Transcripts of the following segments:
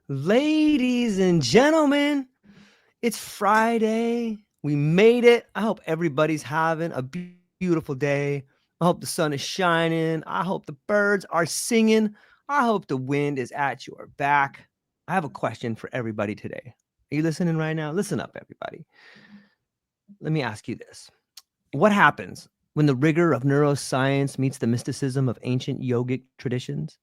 Ladies and gentlemen, it's Friday. We made it. I hope everybody's having a beautiful day. I hope the sun is shining. I hope the birds are singing. I hope the wind is at your back. I have a question for everybody today. Are you listening right now? Listen up, everybody. Let me ask you this. What happens when the rigor of neuroscience meets the mysticism of ancient yogic traditions?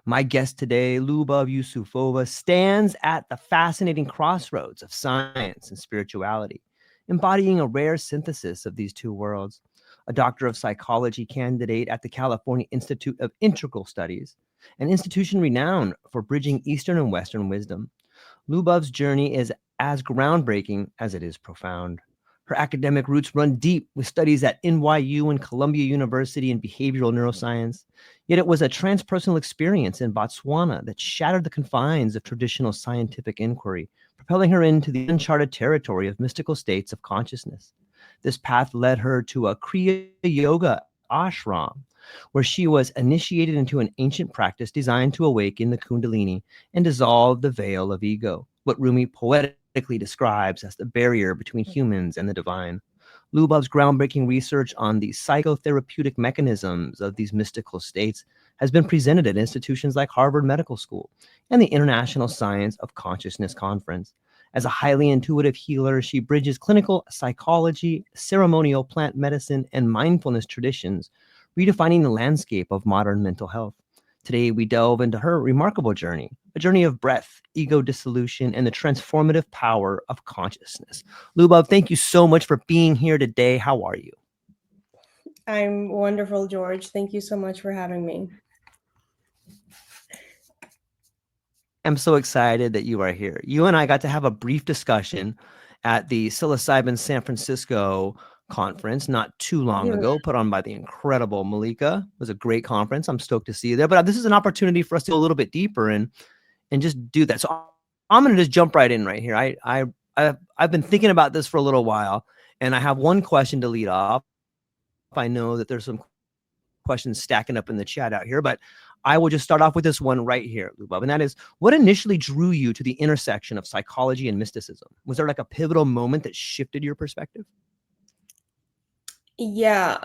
My guest today, Lyubov Yusufova, stands at the fascinating crossroads of science and spirituality, embodying a rare synthesis of these two worlds. A doctor of psychology candidate at the California Institute of Integral Studies, an institution renowned for bridging Eastern and Western wisdom. Lyubov's journey is as groundbreaking as it is profound. Her academic roots run deep with studies at NYU and Columbia University in behavioral neuroscience. Yet it was a transpersonal experience in Botswana that shattered the confines of traditional scientific inquiry, propelling her into the uncharted territory of mystical states of consciousness. This path led her to a Kriya Yoga ashram, where she was initiated into an ancient practice designed to awaken the Kundalini and dissolve the veil of ego, what Rumi poetically describes as the barrier between humans and the divine. Lyubov's groundbreaking research on the psychotherapeutic mechanisms of these mystical states has been presented at institutions like Harvard Medical School and the International Science of Consciousness Conference. As a highly intuitive healer, she bridges clinical psychology, ceremonial plant medicine, and mindfulness traditions, redefining the landscape of modern mental health. Today, we delve into her remarkable journey, a journey of breath, ego dissolution, and the transformative power of consciousness. Lyubov, thank you so much for being here today. How are you? I'm wonderful, George. Thank you so much for having me. I'm so excited that you are here. You and I got to have a brief discussion at the Psilocybin San Francisco conference not too long ago, put on by the incredible Malika. It was a great conference. I'm stoked to see you there. But this is an opportunity for us to go a little bit deeper and just do that. So I'm going to just jump right in right here. I've been thinking about this for a little while, and I have one question to lead off. I know that there's some questions stacking up in the chat out here, but I will just start off with this one right here, Lyubov, and that is, what initially drew you to the intersection of psychology and mysticism? Was there like a pivotal moment that shifted your perspective? Yeah.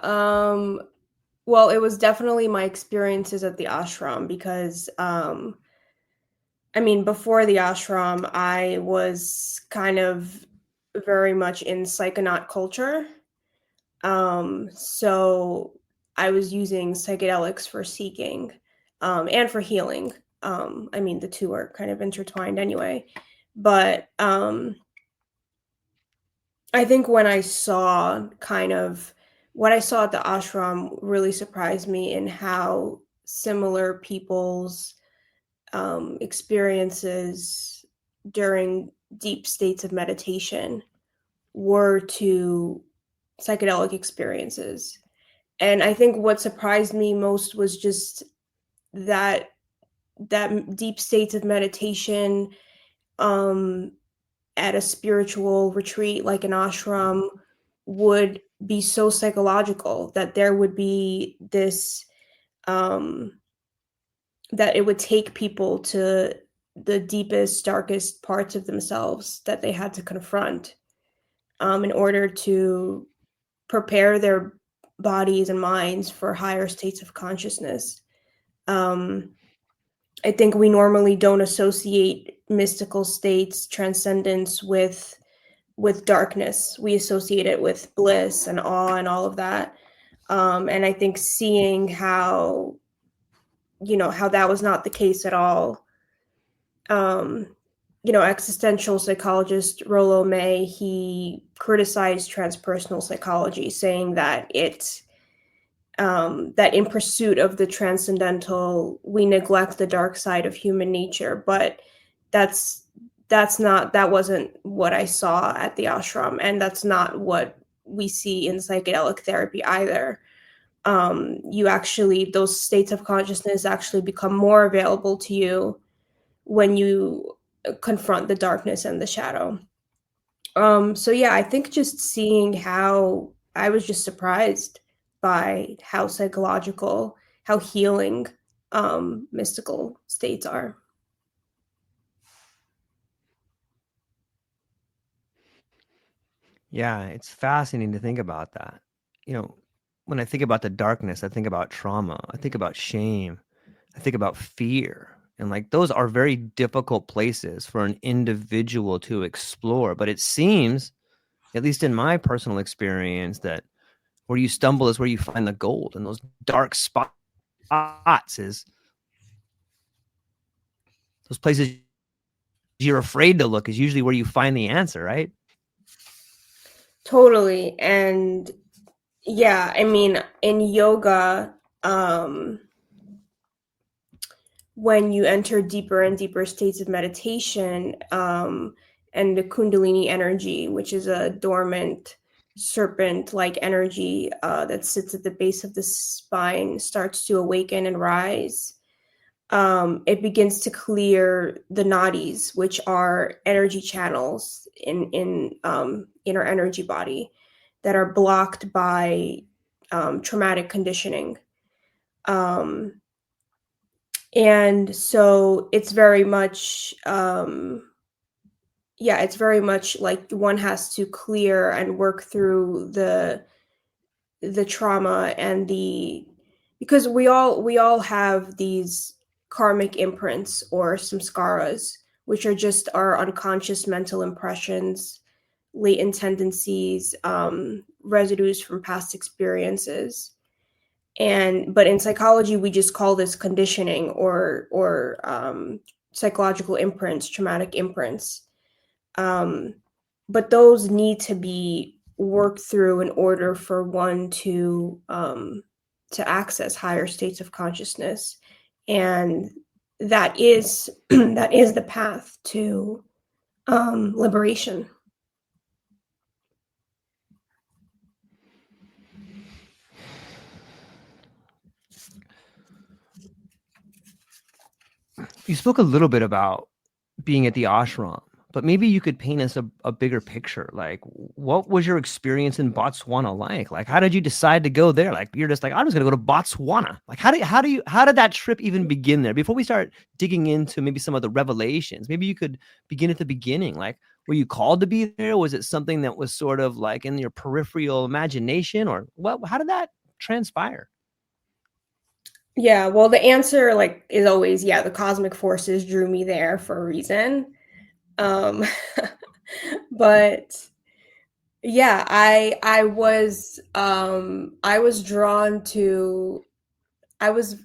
Well, it was definitely my experiences at the ashram because, before the ashram, I was kind of very much in psychonaut culture. So I was using psychedelics for seeking, and for healing. The two are kind of intertwined anyway. But I think when I saw what I saw at the ashram really surprised me in how similar people's experiences during deep states of meditation were to psychedelic experiences. And I think what surprised me most was just that deep states of meditation at a spiritual retreat like an ashram would be so psychological, that there would be this that it would take people to the deepest, darkest parts of themselves that they had to confront in order to prepare their bodies and minds for higher states of consciousness. I think we normally don't associate mystical states, transcendence with darkness. We associate it with bliss and awe and all of that. And I think seeing how that was not the case at all. Existential psychologist Rollo May, he criticized transpersonal psychology, saying that that in pursuit of the transcendental, we neglect the dark side of human nature. But that wasn't what I saw at the ashram, and that's not what we see in psychedelic therapy either. Those states of consciousness actually become more available to you when you confront the darkness and the shadow. So yeah, I think just seeing how I was just surprised by how psychological, how healing mystical states are. Yeah, it's fascinating to think about that. You know, when I think about the darkness, I think about trauma, I think about shame, I think about fear. And like those are very difficult places for an individual to explore. But it seems, at least in my personal experience, that where you stumble is where you find the gold. And those dark spots is those places you're afraid to look is usually where you find the answer, right? Totally. And yeah, I mean, in yoga, when you enter deeper and deeper states of meditation, and the Kundalini energy, which is a dormant serpent like energy that sits at the base of the spine, starts to awaken and rise. It begins to clear the nadis, which are energy channels in our energy body that are blocked by traumatic conditioning. Um, and so it's very much it's very much like one has to clear and work through the trauma and the because we all have these karmic imprints or samskaras, which are just our unconscious mental impressions, latent tendencies, residues from past experiences. And but in psychology we just call this conditioning or psychological imprints, traumatic imprints. um, but those need to be worked through in order for one to access higher states of consciousness, and that is that is the path to liberation. You spoke a little bit about being at the ashram, but maybe you could paint us a bigger picture. Like, what was your experience in Botswana like? Like, how did you decide to go there? Like, you're just like, I'm just gonna go to Botswana. Like, how did that trip even begin there? Before we start digging into maybe some of the revelations, maybe you could begin at the beginning. Like, were you called to be there? Was it something that was sort of like in your peripheral imagination, or what? How did that transpire? Yeah, well, the answer like is always the cosmic forces drew me there for a reason. um but yeah, I was drawn to I was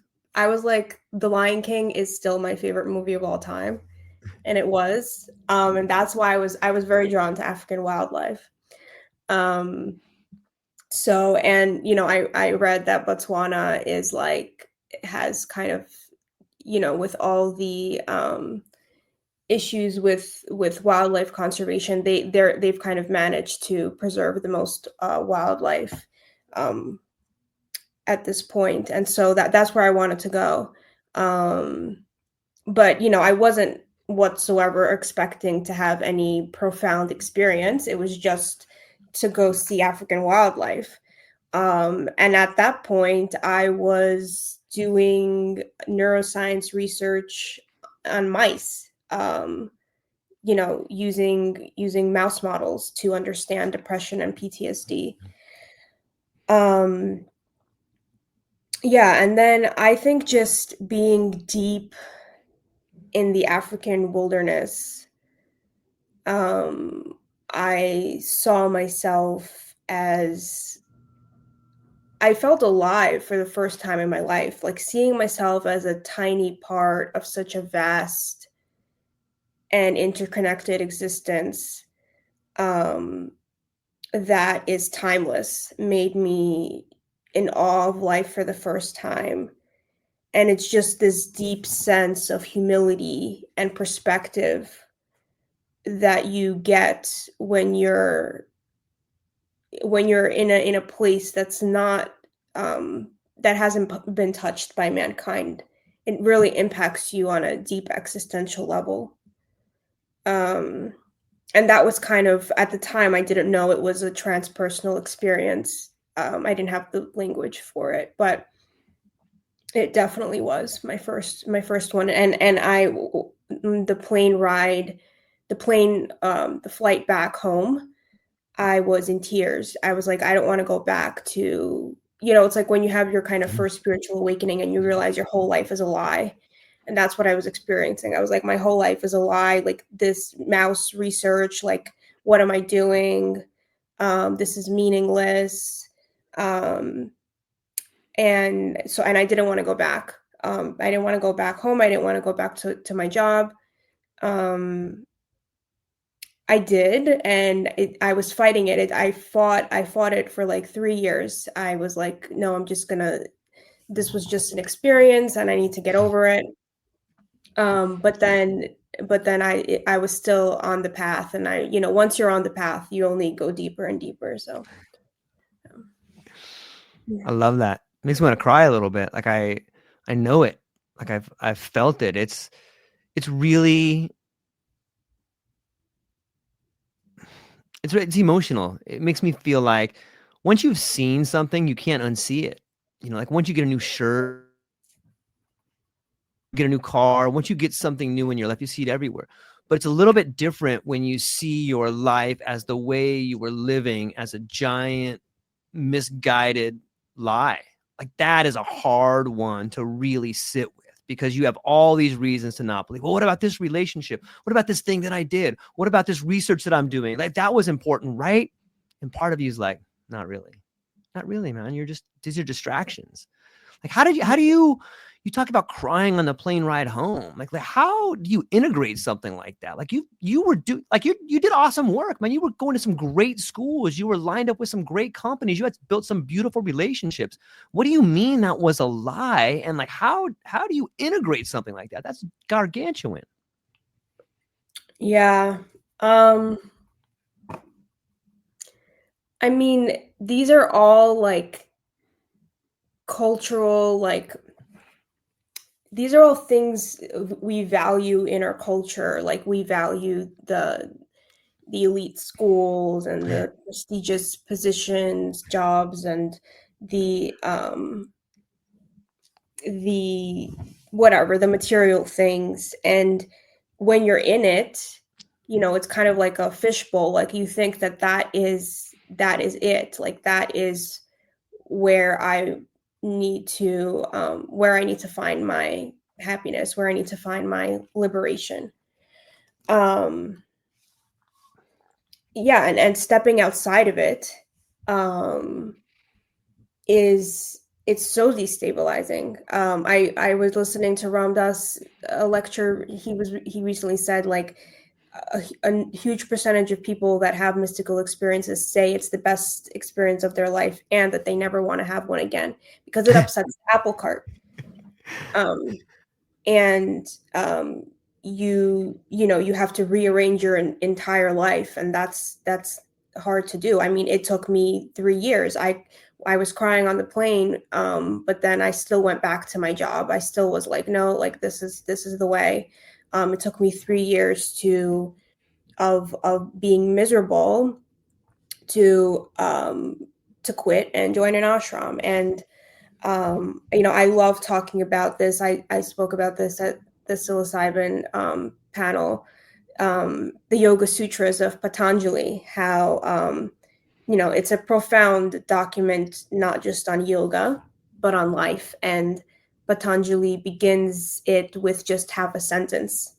like, The Lion King is still my favorite movie of all time, and it was, and that's why I was very drawn to African wildlife. Um, so, and I read that Botswana is like has kind of, with all the issues with wildlife conservation, they've kind of managed to preserve the most wildlife um, at this point, and so that's where I wanted to go. Um, but I wasn't whatsoever expecting to have any profound experience. It was just to go see African wildlife. And at that point I was doing neuroscience research on mice, using mouse models to understand depression and PTSD. um yeah, and then I think just being deep in the African wilderness, um, I saw myself as I felt alive for the first time in my life, like seeing myself as a tiny part of such a vast and interconnected existence, um, that is timeless, made me in awe of life for the first time. And it's just this deep sense of humility and perspective that you get when you're in a place that's not that hasn't been touched by mankind. It really impacts you on a deep existential level. um and that was kind of, at the time I didn't know it was a transpersonal experience. I didn't have the language for it, but it definitely was my first one. And the plane ride, the flight back home, I was in tears. I was like, I don't want to go back to, it's like when you have your kind of first spiritual awakening and you realize your whole life is a lie. And that's what I was experiencing. I was like, my whole life is a lie. Like this mouse research, like, what am I doing? This is meaningless. And I didn't want to go back. I didn't want to go back home. I didn't want to go back to my job. I did, and I was fighting it. I fought it for like 3 years. I was like, no, this was just an experience and I need to get over it. But then I was still on the path, and once you're on the path, you only go deeper and deeper. So I love that. It makes me want to cry a little bit. Like I know it. Like I've felt it. It's really, it's emotional. It makes me feel like once you've seen something, you can't unsee it. Like once you get a new shirt, get a new car, once you get something new in your life, you see it everywhere. But it's a little bit different when you see your life as the way you were living as a giant misguided lie. Like that is a hard one to really sit with, because you have all these reasons to not believe. Well, what about this relationship? What about this thing that I did? What about this research that I'm doing? Like that was important, right? And part of you is like, not really, man. These are distractions. Like, how do you talk about crying on the plane ride home? Like how do you integrate something like that? Like you did awesome work, man. You were going to some great schools. You were lined up with some great companies. You had built some beautiful relationships. What do you mean that was a lie? And like, how do you integrate something like that? That's gargantuan. yeah. I mean, these are all like cultural, like these are all things we value in our culture. Like we value the elite schools and the prestigious positions, jobs, and the whatever, the material things. And when you're in it, it's kind of like a fishbowl. Like you think that is it. Like that is where I need to find my happiness, where I need to find my liberation. Yeah, and stepping outside of it is it's so destabilizing. I was listening to Ram Dass a lecture. He recently said like a huge percentage of people that have mystical experiences say it's the best experience of their life, and that they never want to have one again because it upsets the apple cart. And you have to rearrange your entire life, and that's hard to do. I mean, it took me 3 years. I was crying on the plane, but then I still went back to my job. I still was like, no, like this is the way. It took me 3 years of being miserable to quit and join an ashram. And I love talking about this. I spoke about this at the psilocybin panel, the Yoga Sutras of Patanjali, how, it's a profound document, not just on yoga, but on life. And Patanjali begins it with just half a sentence.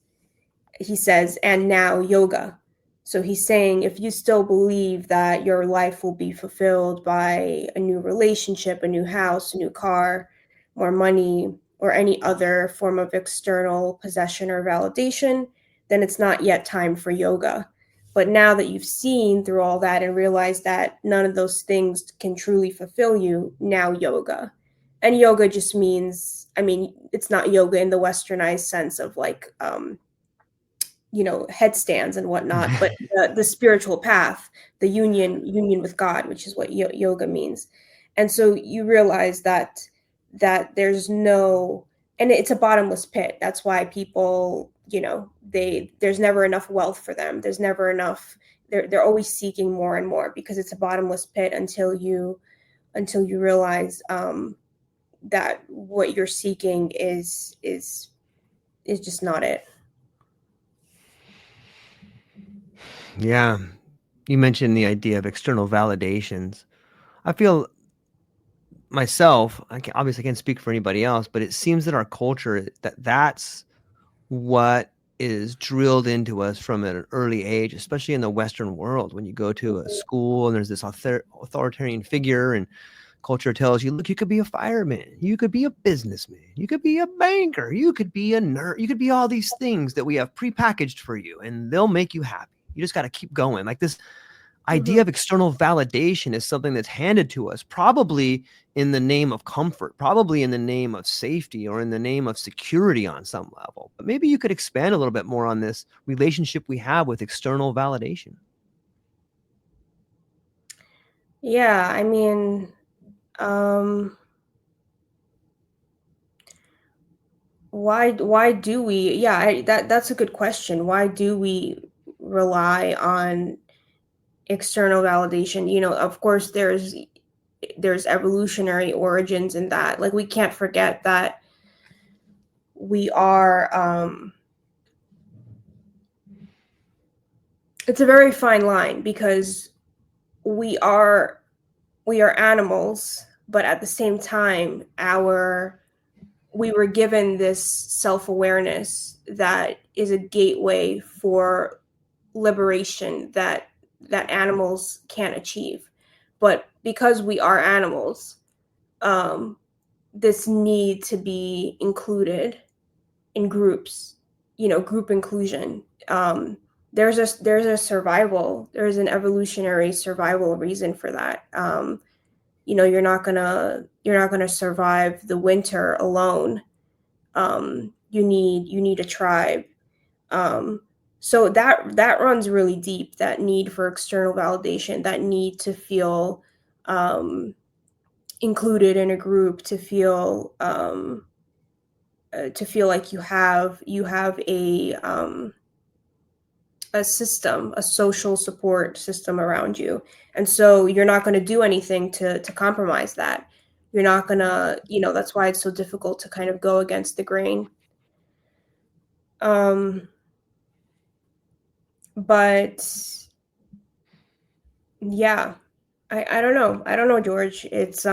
He says, and now yoga. So he's saying, if you still believe that your life will be fulfilled by a new relationship, a new house, a new car, more money, or any other form of external possession or validation, then it's not yet time for yoga. But now that you've seen through all that and realized that none of those things can truly fulfill you, now yoga. And yoga just means, I mean, it's not yoga in the westernized sense of like, headstands and whatnot, but the spiritual path, the union with God, which is what yoga means. And so you realize that there's no, and it's a bottomless pit. That's why people, there's never enough wealth for them. There's never enough. They're always seeking more and more, because it's a bottomless pit until you realize that what you're seeking is just not it. Yeah. You mentioned the idea of external validations. I feel myself, obviously I can't speak for anybody else, but it seems that our culture, that's what is drilled into us from an early age, especially in the Western world. When you go to a school and there's this authoritarian figure, and culture tells you, look, you could be a fireman, you could be a businessman, you could be a banker, you could be a nerd, you could be all these things that we have prepackaged for you, and they'll make you happy. You just got to keep going. Like, this idea of external validation is something that's handed to us, probably in the name of comfort, probably in the name of safety, or in the name of security on some level. But maybe you could expand a little bit more on this relationship we have with external validation. Yeah, I mean, why do we, yeah, that's a good question. Why do we rely on external validation? You know, of course there's evolutionary origins in that. Like, we can't forget that we are it's a very fine line, because we are animals, but at the same time we were given this self-awareness that is a gateway for liberation that animals can't achieve. But because we are animals, this need to be included in groups, group inclusion, there's an evolutionary survival reason for that. You're not gonna survive the winter alone. You need a tribe. So that runs really deep, that need for external validation, that need to feel included in a group, to feel like you have a system, a social support system around you. And so you're not going to do anything to compromise that. You're not going to, that's why it's so difficult to kind of go against the grain. But yeah, I don't know. I don't know, George. It's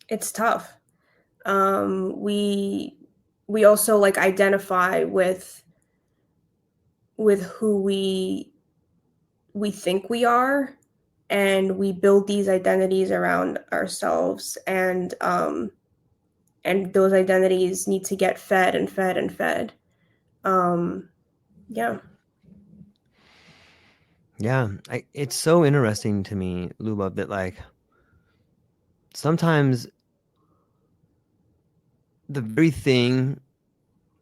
it's tough. We also like identify with who we think we are, and we build these identities around ourselves, and those identities need to get fed and fed and fed. Yeah. Yeah, it's so interesting to me, Lyubov, that like sometimes the very thing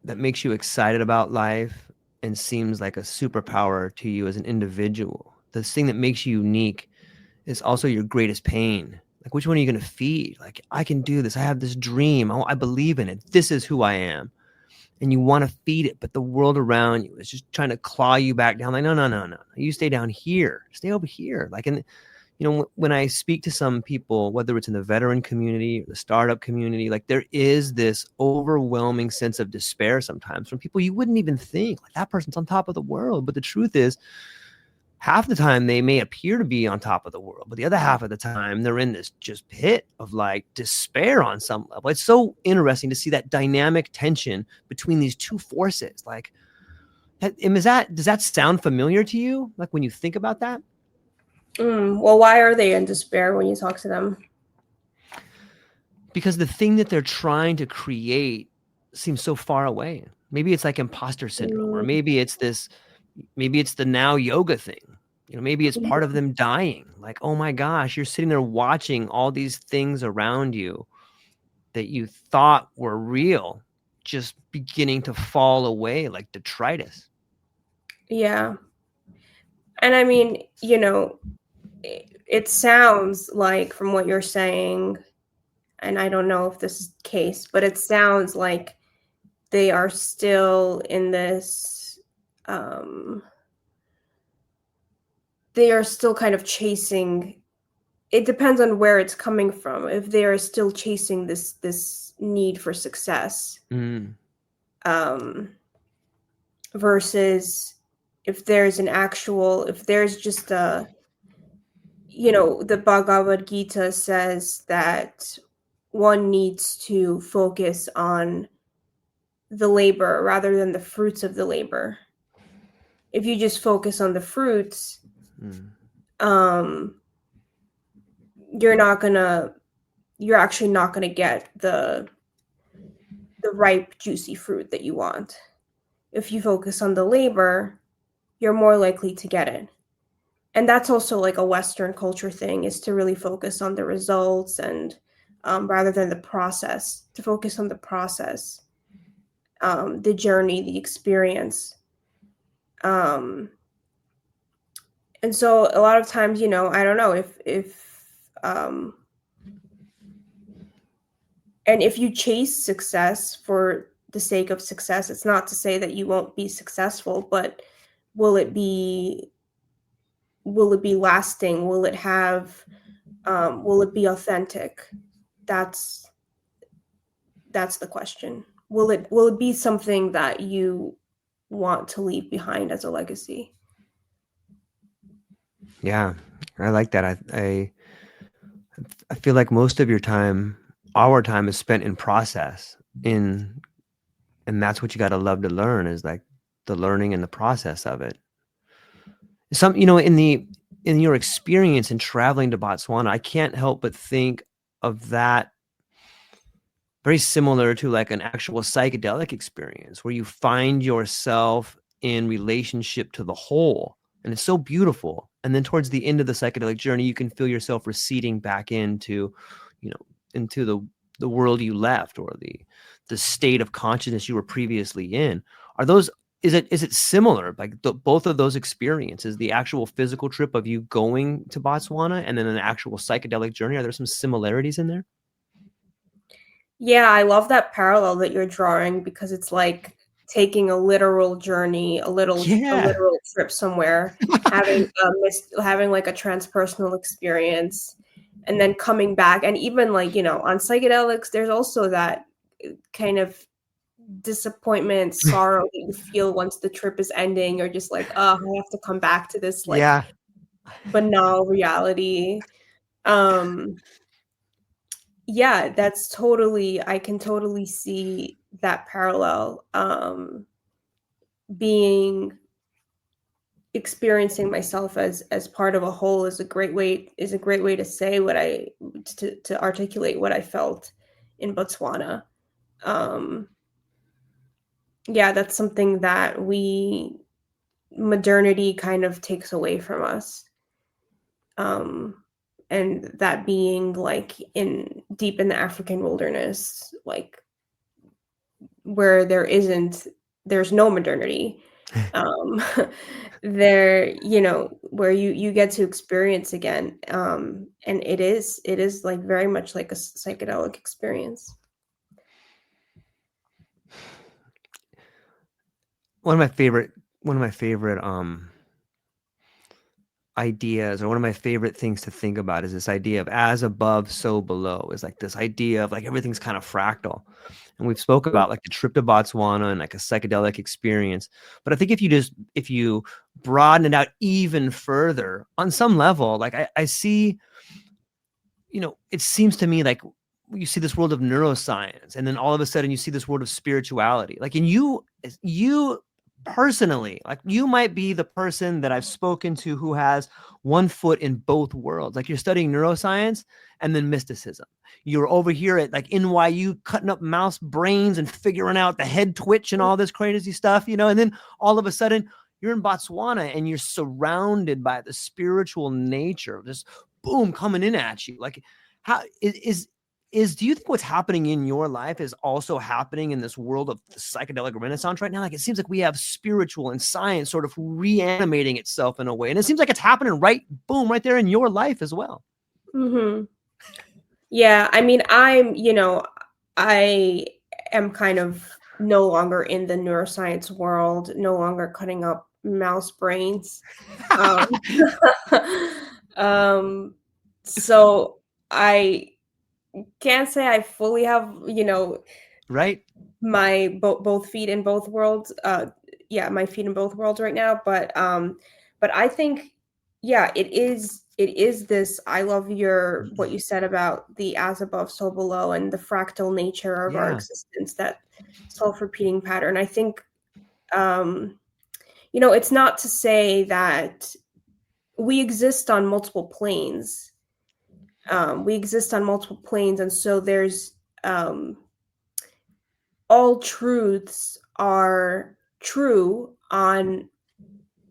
that makes you excited about life and seems like a superpower to you as an individual, the thing that makes you unique, is also your greatest pain. Like, which one are you going to feed? Like, I can do this. I have this dream. I believe in it. This is who I am. And you want to feed it, but the world around you is just trying to claw you back down. Like, no, no, no, no. You stay down here. Stay over here. Like, and when I speak to some people, whether it's in the veteran community or the startup community, like, there is this overwhelming sense of despair sometimes from people you wouldn't even think, like, that person's on top of the world. But the truth is, half the time they may appear to be on top of the world, but the other half of the time they're in this just pit of like despair on some level. It's so interesting to see that dynamic tension between these two forces. Like, does that sound familiar to you? Like, when you think about that? Well, why are they in despair when you talk to them? Because the thing that they're trying to create seems so far away. Maybe it's like imposter syndrome, or maybe it's the now yoga thing. Maybe it's part of them dying. Like, oh my gosh, you're sitting there watching all these things around you that you thought were real just beginning to fall away like detritus. Yeah. And I mean, it sounds like, from what you're saying, and I don't know if this is the case, but it sounds like they are still in this, they are still kind of chasing, it depends on where it's coming from. If they are still chasing this need for success, versus if there's just a, the Bhagavad Gita says that one needs to focus on the labor rather than the fruits of the labor. If you just focus on the fruits, you're actually not gonna get the ripe, juicy fruit that you want. If you focus on the labor, you're more likely to get it. And that's also like a Western culture thing, is to really focus on the results and rather than the process, to focus on the process, the journey, the experience. And so a lot of times, I don't know and if you chase success for the sake of success, it's not to say that you won't be successful, but will it be lasting? Will it be authentic? That's the question. Will it be something that you want to leave behind as a legacy? Yeah, I like that. I feel like most of our time is spent in process, and that's what you got to love to learn, is like the learning and the process of it. In your experience in traveling to Botswana, I can't help but think of that very similar to like an actual psychedelic experience where you find yourself in relationship to the whole, and it's so beautiful. And then towards the end of the psychedelic journey, you can feel yourself receding back into the world you left, or the state of consciousness you were previously in. Is it similar, like both of those experiences, the actual physical trip of you going to Botswana and then an actual psychedelic journey? Are there some similarities in there? Yeah, I love that parallel that you're drawing, because it's like taking a literal journey, a Yeah. literal trip somewhere, having like a transpersonal experience, and then coming back. And even like, on psychedelics, there's also that kind of disappointment, sorrow that you feel once the trip is ending. You're just like, oh, I have to come back to this like Yeah. banal reality. Yeah, I can totally see that parallel. Being Experiencing myself as part of a whole is a great way to say to articulate what I felt in Botswana. Um, yeah, that's something that modernity kind of takes away from us. And that being like deep in the African wilderness, like where there's no modernity, um there, where you get to experience again, and it is like very much like a psychedelic experience. One of my favorite ideas, or one of my favorite things to think about, is this idea of as above, so below. Is like this idea of like everything's kind of fractal. And we've spoke about like the trip to Botswana and like a psychedelic experience. But I think if you broaden it out even further on some level, like I see, it seems to me like you see this world of neuroscience, and then all of a sudden you see this world of spirituality. Like, and you personally, like you might be the person that I've spoken to who has one foot in both worlds. Like you're studying neuroscience and then mysticism. You're over here at like NYU cutting up mouse brains and figuring out the head twitch and all this crazy stuff, and then all of a sudden you're in Botswana and you're surrounded by the spiritual nature, just boom, coming in at you. Like, how do you think what's happening in your life is also happening in this world of the psychedelic renaissance right now? Like, it seems like we have spiritual and science sort of reanimating itself in a way. And it seems like it's happening right there in your life as well. Mm-hmm. Yeah, I mean, I am kind of no longer in the neuroscience world, no longer cutting up mouse brains. Um, so I can't say I fully have, Right. my both feet in both worlds. my feet in both worlds right now. But I think, yeah, it is this. I love what you said about the as above, so below, and the fractal nature of our Yeah. existence, that self-repeating pattern. I think, it's not to say that we exist on multiple planes. And so there's, all truths are true on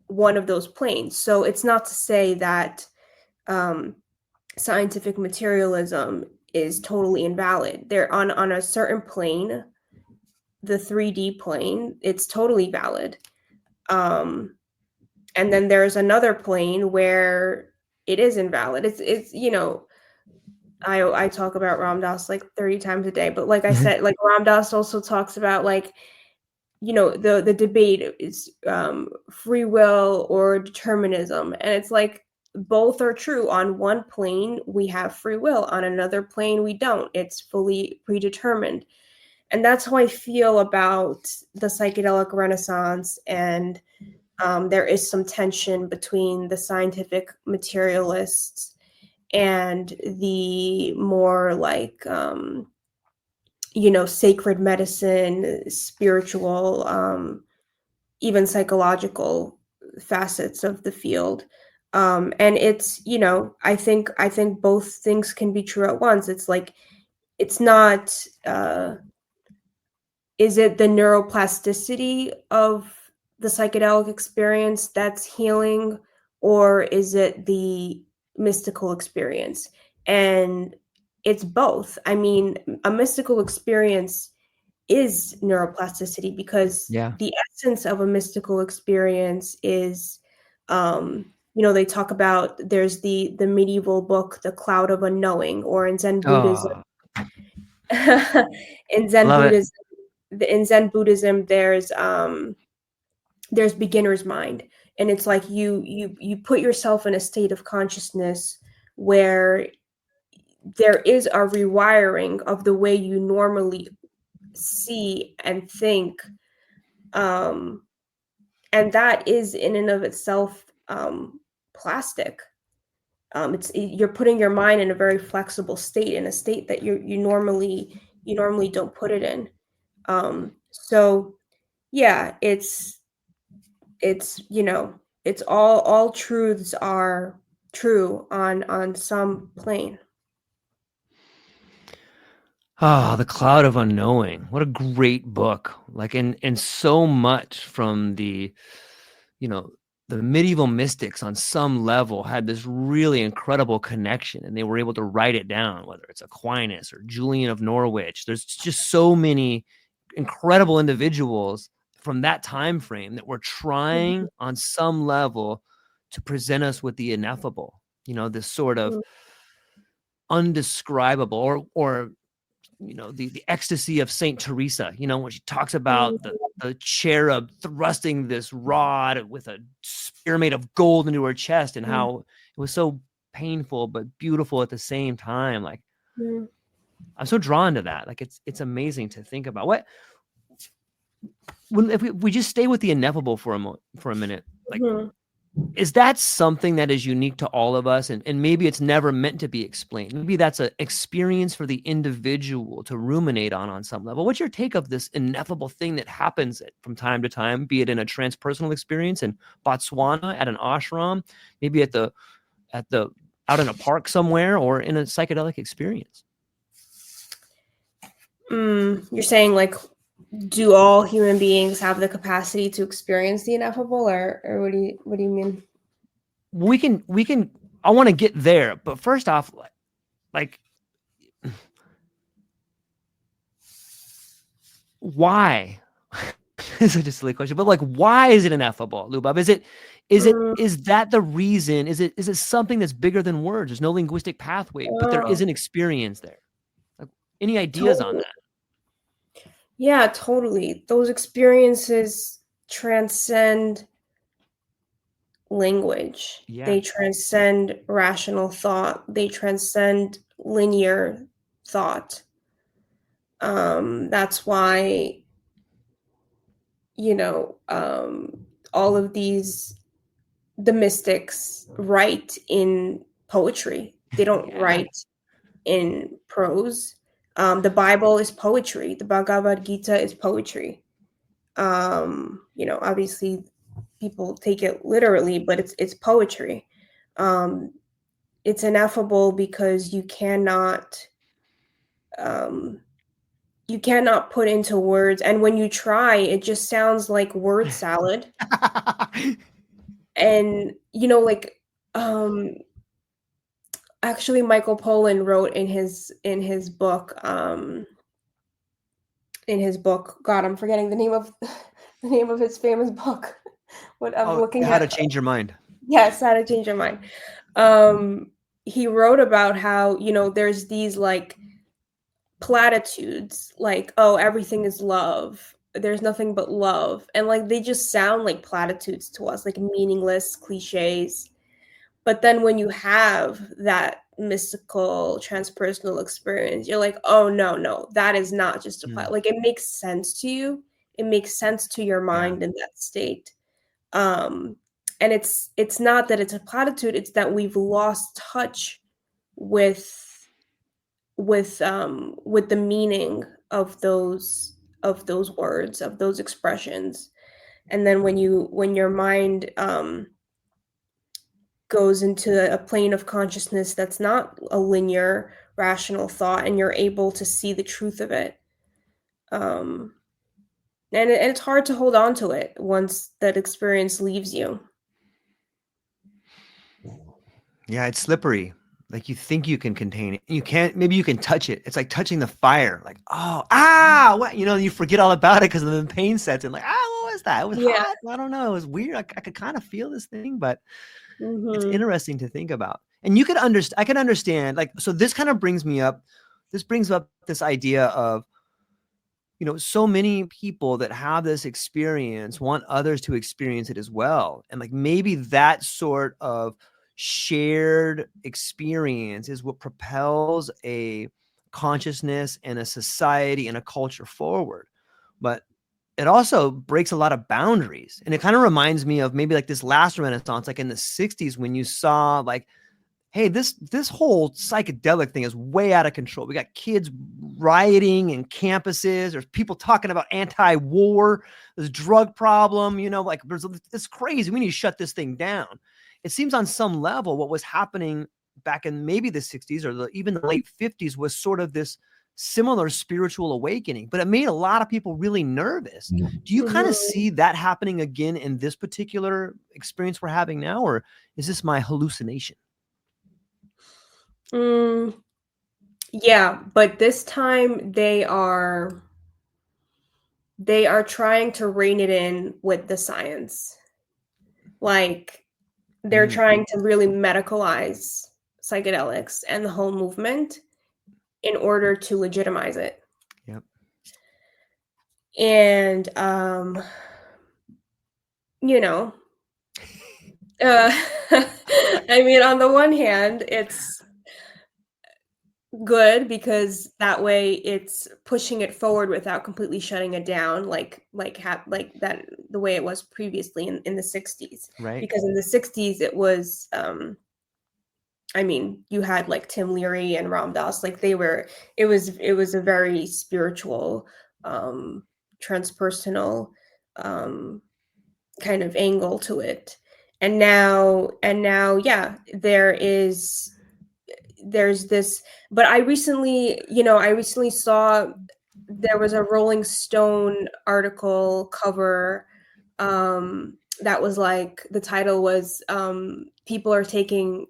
one of those planes. So it's not to say that, scientific materialism is totally invalid. They're on a certain plane, the 3D plane, it's totally valid. And then there's another plane where it is invalid. I talk about Ram Dass like 30 times a day, but like I said, like Ram Dass also talks about, like, the debate is, free will or determinism, and it's like both are true. On one plane we have free will, on another plane we don't. It's fully predetermined. And that's how I feel about the psychedelic renaissance. And there is some tension between the scientific materialists and the more like, sacred medicine, spiritual, even psychological facets of the field. And it's, I think both things can be true at once. It's like, it's not, is it the neuroplasticity of the psychedelic experience that's healing, or is it the mystical experience? And it's both. I mean, a mystical experience is neuroplasticity, because Yeah. the essence of a mystical experience is, they talk about, there's the medieval book, The Cloud of Unknowing, or in Zen Buddhism. Oh, in Zen love it. Buddhism, there's beginner's mind, and it's like you put yourself in a state of consciousness where there is a rewiring of the way you normally see and think, and that is in and of itself, plastic. You're putting your mind in a very flexible state, in a state that you normally don't put it in. So yeah, it's all truths are true on some plane. Oh, The Cloud of Unknowing. What a great book. Like, and so much from you know, the medieval mystics on some level had this really incredible connection, and they were able to write it down, whether it's Aquinas or Julian of Norwich. There's just so many incredible individuals from that time frame that were trying on some level to present us with the ineffable, this sort of undescribable, or the ecstasy of Saint Teresa, when she talks about the cherub thrusting this rod with a spear made of gold into her chest, and how it was so painful but beautiful at the same time. Like, I'm so drawn to that. Like, it's amazing to think about. If we just stay with the ineffable for a minute, like, is that something that is unique to all of us, and maybe it's never meant to be explained? Maybe that's an experience for the individual to ruminate on some level. What's your take of this ineffable thing that happens from time to time, be it in a transpersonal experience in Botswana, at an ashram, maybe at the out in a park somewhere, or in a psychedelic experience? You're saying, like, do all human beings have the capacity to experience the ineffable, or what do you mean? We can I want to get there, but first off, like, why? This is just a silly question, but like, why is it ineffable, Lyubov? Is that the reason? Is it something that's bigger than words? There's no linguistic pathway, but there is an experience there. Like, any ideas on Totally. that? Yeah, totally. Those experiences transcend language. Yeah. They transcend rational thought. They transcend linear thought. That's why all of these, the mystics write in poetry. They don't Yeah. write in prose. The Bible is poetry. The Bhagavad Gita is poetry. Obviously people take it literally, but it's poetry. It's ineffable because um, you cannot put into words, and when you try, it just sounds like word salad. And um, actually, Michael Pollan wrote in his book. God, I'm forgetting the name of the name of his famous book. What I'm Oh, looking how at. to change your mind. Yes, How to Change Your Mind. Um, he wrote about how, there's these like platitudes, like, oh, everything is love. There's nothing but love. And like they just sound like platitudes to us, like meaningless cliches. But then when you have that mystical transpersonal experience, you're like, oh no, that is not just a like it makes sense to you. It makes sense to your Yeah. mind in that state. Um, and it's not that it's a platitude, it's that we've lost touch with with the meaning of those words, of those expressions. And then when your mind goes into a plane of consciousness that's not a linear rational thought, and you're able to see the truth of it, um and it's hard to hold on to it once that experience leaves you. Yeah, it's slippery. Like you think you can contain it. You can't, maybe you can touch it. It's like touching the fire. Like, oh, what? You forget all about it because the pain sets in. Like, what was that? It was Yeah. hot. I don't know. It was weird. I could kind of feel this thing, but it's Mm-hmm. interesting to think about. And you could understand, I can understand, like, so this kind of brings me up, this idea of, so many people that have this experience want others to experience it as well. And like maybe that sort of shared experience is what propels a consciousness and a society and a culture forward. But it also breaks a lot of boundaries. And it kind of reminds me of maybe like this last Renaissance, like in the 60s, when you saw like, hey, this whole psychedelic thing is way out of control. We got kids rioting in campuses. There's people talking about anti-war. There's drug problem. Like it's crazy. We need to shut this thing down. It seems on some level what was happening back in maybe the 60s or even the late 50s was sort of this similar spiritual awakening, but it made a lot of people really nervous. Do you kind of Mm-hmm. see that happening again in this particular experience we're having now, or is this my hallucination? Mm, yeah, but this time they are trying to rein it in with the science. Like they're Mm, trying to really medicalize psychedelics and the whole movement in order to legitimize it. yep. And you know, uh I mean, on the one hand, it's good because that way it's pushing it forward without completely shutting it down, like that the way it was previously in the 60s. Right. Because in the 60s it was I mean, you had like Tim Leary and Ram Dass, like it was a very spiritual, um, transpersonal, um, kind of angle to it. And now, yeah, there's this, but I recently saw there was a Rolling Stone article cover, that was like the title was people are taking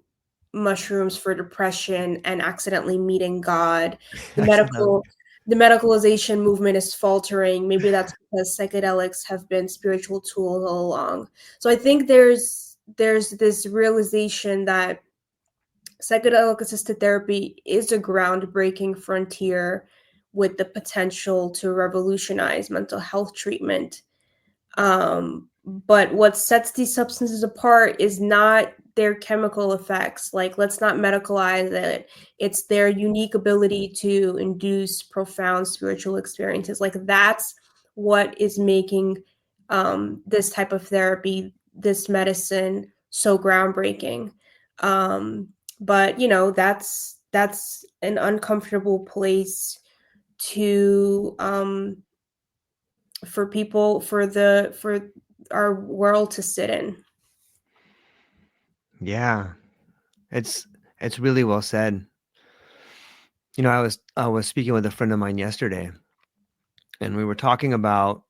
mushrooms for depression and accidentally meeting God. The I saw that one. the medicalization movement is faltering. Maybe that's because psychedelics have been spiritual tools all along. So I think there's this realization that psychedelic assisted therapy is a groundbreaking frontier with the potential to revolutionize mental health treatment. But what sets these substances apart is not their chemical effects. Like, let's not medicalize it. It's their unique ability to induce profound spiritual experiences. Like, that's what is making this type of therapy, this medicine, so groundbreaking. But that's an uncomfortable place to for people for our world to sit in. Yeah, it's really well said. I was speaking with a friend of mine yesterday, and we were talking about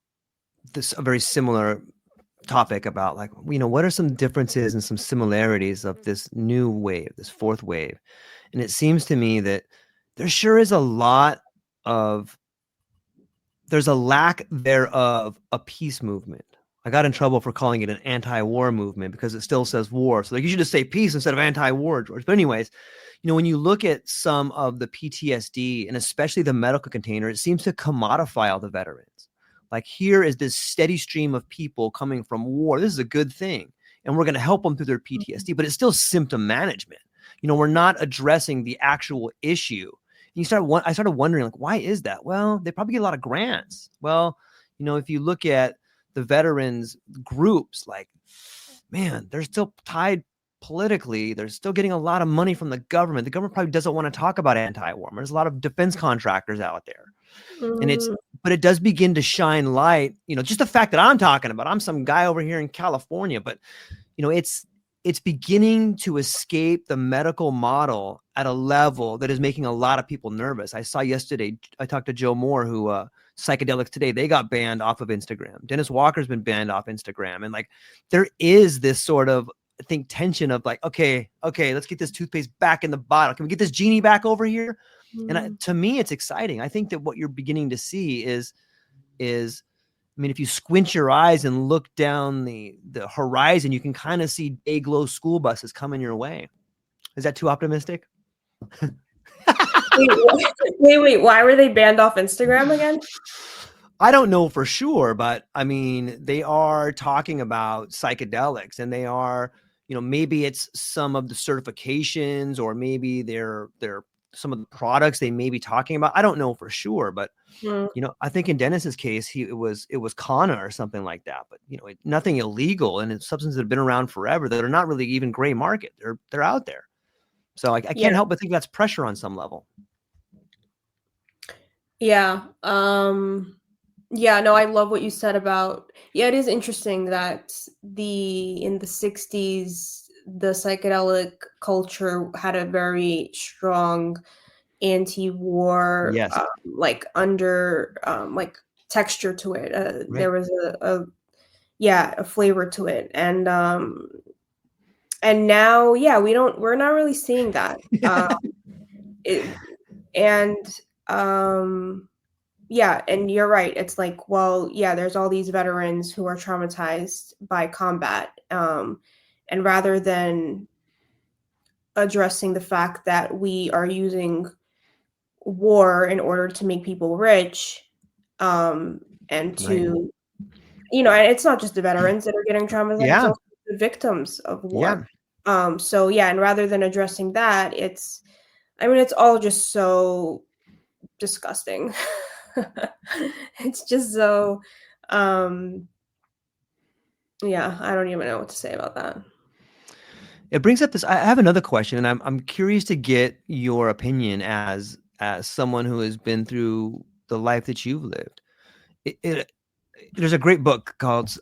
a very similar topic about, like, what are some differences and some similarities of this new wave, this fourth wave. And it seems to me that there sure is there's a lack thereof a peace movement. I got in trouble for calling it an anti-war movement because it still says war. So, like, you should just say peace instead of anti-war, George. But anyways, when you look at some of the PTSD and especially the medical container, it seems to commodify all the veterans. Like, here is this steady stream of people coming from war. This is a good thing. And we're going to help them through their PTSD, but it's still symptom management. We're not addressing the actual issue. I started wondering, like, why is that? Well, they probably get a lot of grants. Well, if you look at the veterans groups, like, man, they're still tied politically. They're still getting a lot of money from the government. The government probably doesn't want to talk about anti-war. There's a lot of defense contractors out there. And but it does begin to shine light, just the fact that I'm talking about, I'm some guy over here in California, but it's beginning to escape the medical model at a level that is making a lot of people nervous. I saw yesterday, I talked to Joe Moore, who Psychedelics Today, they got banned off of Instagram. Dennis Walker's been banned off Instagram. And, like, there is this sort of, I think, tension of, like, okay, let's get this toothpaste back in the bottle. Can we get this genie back over here? And to me, it's exciting. I think that what you're beginning to see is, if you squint your eyes and look down the horizon, you can kind of see day glow school buses coming your way. Is that too optimistic? Wait, why were they banned off Instagram again? I don't know for sure, but they are talking about psychedelics, and they are, maybe it's some of the certifications, or maybe they're some of the products they may be talking about. I don't know for sure, but I think in Dennis's case, it was Kana or something like that. But nothing illegal, and it's substances that have been around forever that are not really even gray market. They're out there. So I can't help but think that's pressure on some level. Yeah. Yeah, no, I love what you said about, it is interesting that in the 60s, the psychedelic culture had a very strong anti-war, Yes. like texture to it. Right. There was a flavor to it. And now, we're not really seeing that. And you're right. It's like, well, there's all these veterans who are traumatized by combat. And rather than addressing the fact that we are using war in order to make people rich, and to, and it's not just the veterans that are getting traumatized, it's also the victims of war. And rather than addressing that, it's all just so disgusting. It's just so I don't even know what to say about that. It brings up this. I have another question, and I'm curious to get your opinion as someone who has been through the life that you've lived. There's a great book called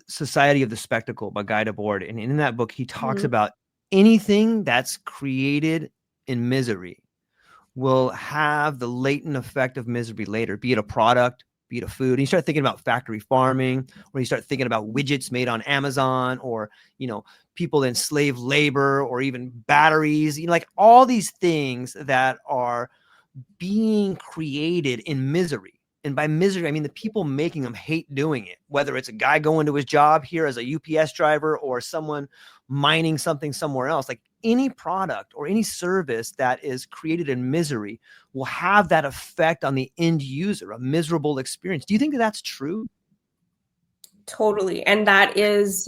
Society of the Spectacle by Guy Debord, and in that book he talks about anything that's created in misery will have the latent effect of misery later, be it a product, be it a food. And you start thinking about factory farming, or you start thinking about widgets made on Amazon, or, people in slave labor, or even batteries, like all these things that are being created in misery. And by misery, I mean the people making them hate doing it, whether it's a guy going to his job here as a UPS driver, or someone mining something somewhere else. Like, any product or any service that is created in misery will have that effect on the end user, a miserable experience. Do you think that that's true? Totally. And that is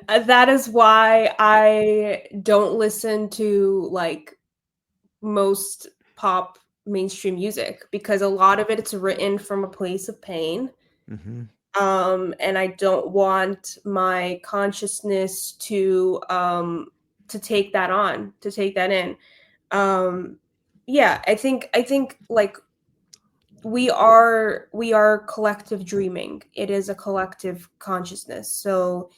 that is why I don't listen to, like, most pop mainstream music, because a lot of it's written from a place of pain. Mm-hmm. And I don't want my consciousness to take that on, to take that in. Yeah, I think like we are collective dreaming. It is a collective consciousness. So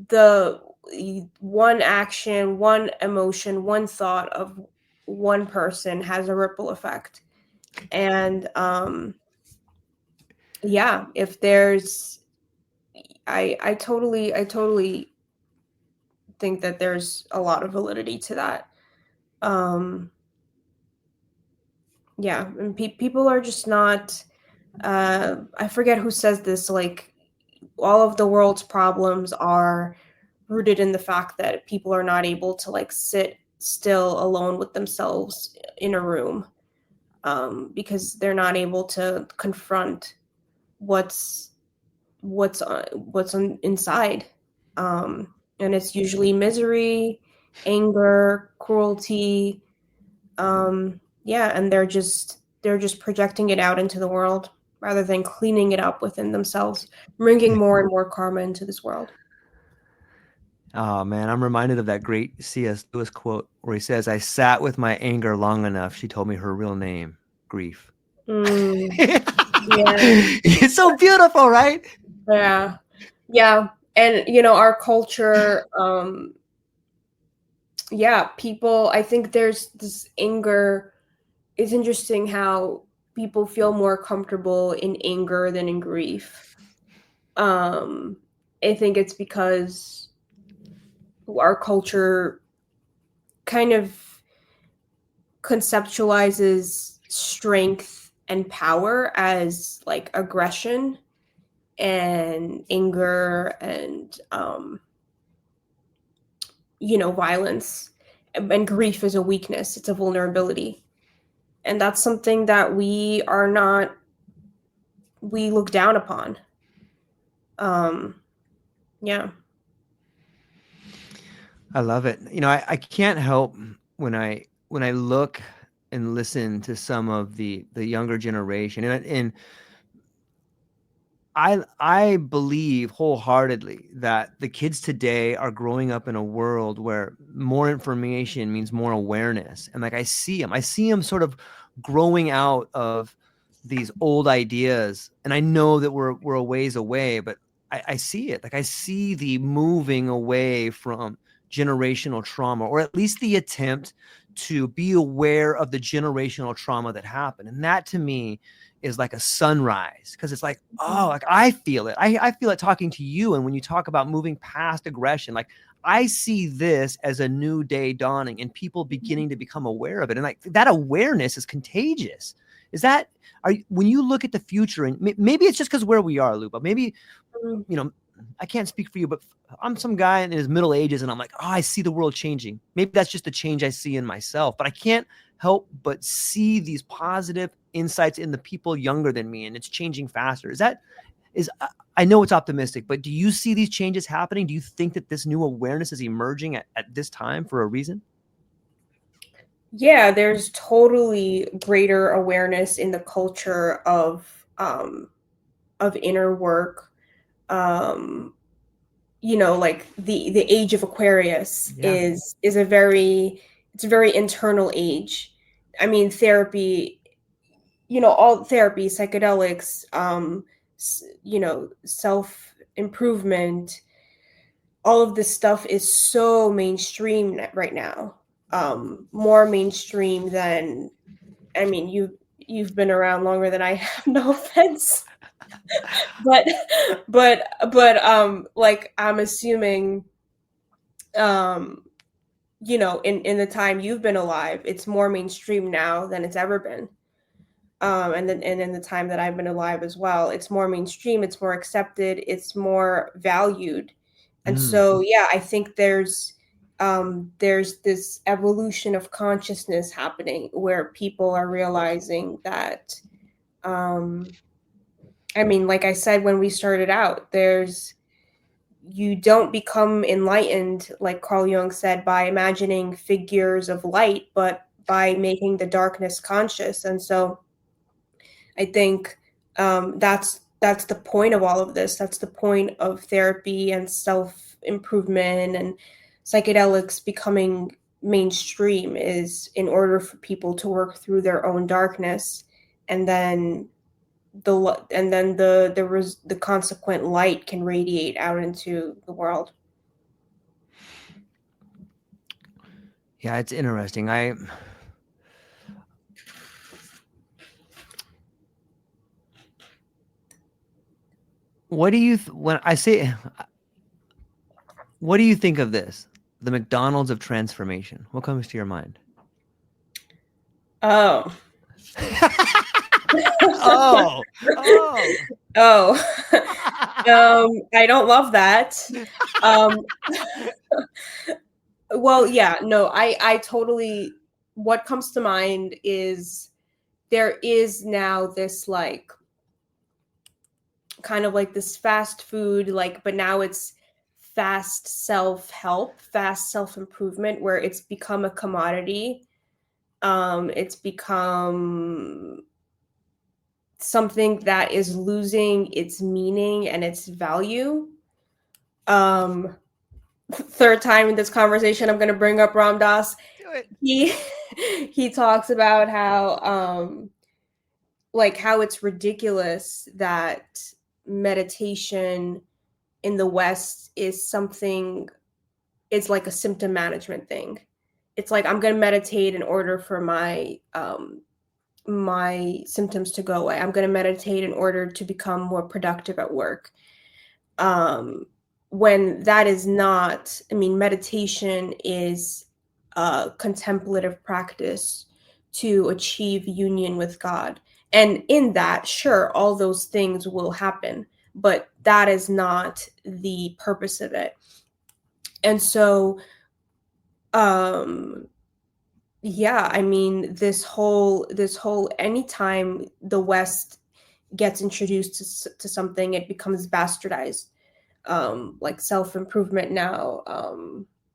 the one action, one emotion, one thought of one person has a ripple effect. And yeah, if there's I totally think that there's a lot of validity to that. Um yeah, and people are just not I forget who says this, like all of the world's problems are rooted in the fact that people are not able to like sit still alone with themselves in a room, because they're not able to confront what's what's on inside. And it's usually misery, anger, cruelty. Yeah, and they're just projecting it out into the world rather than cleaning it up within themselves, bringing more and more karma into this world. Oh man, I'm reminded of that great C.S. Lewis quote where he says, "I sat with my anger long enough. She told me her real name, grief." Mm, yeah, It's so beautiful, right? yeah, yeah. And our culture, yeah, people, I think there's this anger. It's interesting how people feel more comfortable in anger than in grief. Um, I think it's because our culture kind of conceptualizes strength and power as like aggression and anger and violence, and grief is a weakness, it's a vulnerability, and that's something that we look down upon. um yeah. I love it. I can't help when I look and listen to some of the younger generation, and I believe wholeheartedly that the kids today are growing up in a world where more information means more awareness. And like I see them sort of growing out of these old ideas. And I know that we're a ways away, but I see it. Like I see the moving away from generational trauma, or at least the attempt to be aware of the generational trauma that happened. And that to me is like a sunrise, because it's like, oh, like I feel it. I feel it talking to you. And when you talk about moving past aggression, like I see this as a new day dawning and people beginning to become aware of it. And like that awareness is contagious. Is that, when you look at the future, and maybe it's just because where we are, Luba, maybe, you know, I can't speak for you, but I'm some guy in his middle ages and I'm like, oh, I see the world changing. Maybe that's just a change I see in myself, but I can't help but see these positive insights in the people younger than me, and it's changing faster. I know it's optimistic, but do you see these changes happening? Do you think that this new awareness is emerging at this time for a reason? Yeah, there's totally greater awareness in the culture of inner work. um like the age of Aquarius Yeah. is a very, it's a very internal age. I mean, therapy, all therapy, psychedelics, self improvement, all of this stuff is so mainstream right now. More mainstream than, I mean, you've been around longer than I have, no offense. but like I'm assuming, um in the time you've been alive, it's more mainstream now than it's ever been. And in the time that I've been alive as well, it's more mainstream, it's more accepted, it's more valued. And Mm. so yeah, I think there's this evolution of consciousness happening where people are realizing that, I mean, like I said when we started out, you don't become enlightened, like Carl Jung said, by imagining figures of light, but by making the darkness conscious. And so I think that's the point of all of this. That's the point of therapy and self improvement and psychedelics becoming mainstream, is in order for people to work through their own darkness, and then the consequent light can radiate out into the world. Yeah, it's interesting. What do you when I say what do you think of this? The McDonald's of transformation. What comes to your mind? Oh. Oh. Oh. Oh. I don't love that. Um, well, yeah, no, I totally, what comes to mind is there is now this like kind of like this fast food, like, but now it's fast self-help, fast self-improvement, where it's become a commodity. It's become something that is losing its meaning and its value. Um, third time in this conversation, I'm going to bring up Ram Dass. Do it. He talks about how like how it's ridiculous that meditation in the West is something, it's like a symptom management thing. It's like, I'm going to meditate in order for my symptoms to go away. I'm going to meditate in order to become more productive at work. When that is not, I mean, meditation is a contemplative practice to achieve union with God. And in that, sure, all those things will happen, but that is not the purpose of it. And so, yeah, I mean, this whole anytime the West gets introduced to something, it becomes bastardized. Like self-improvement now,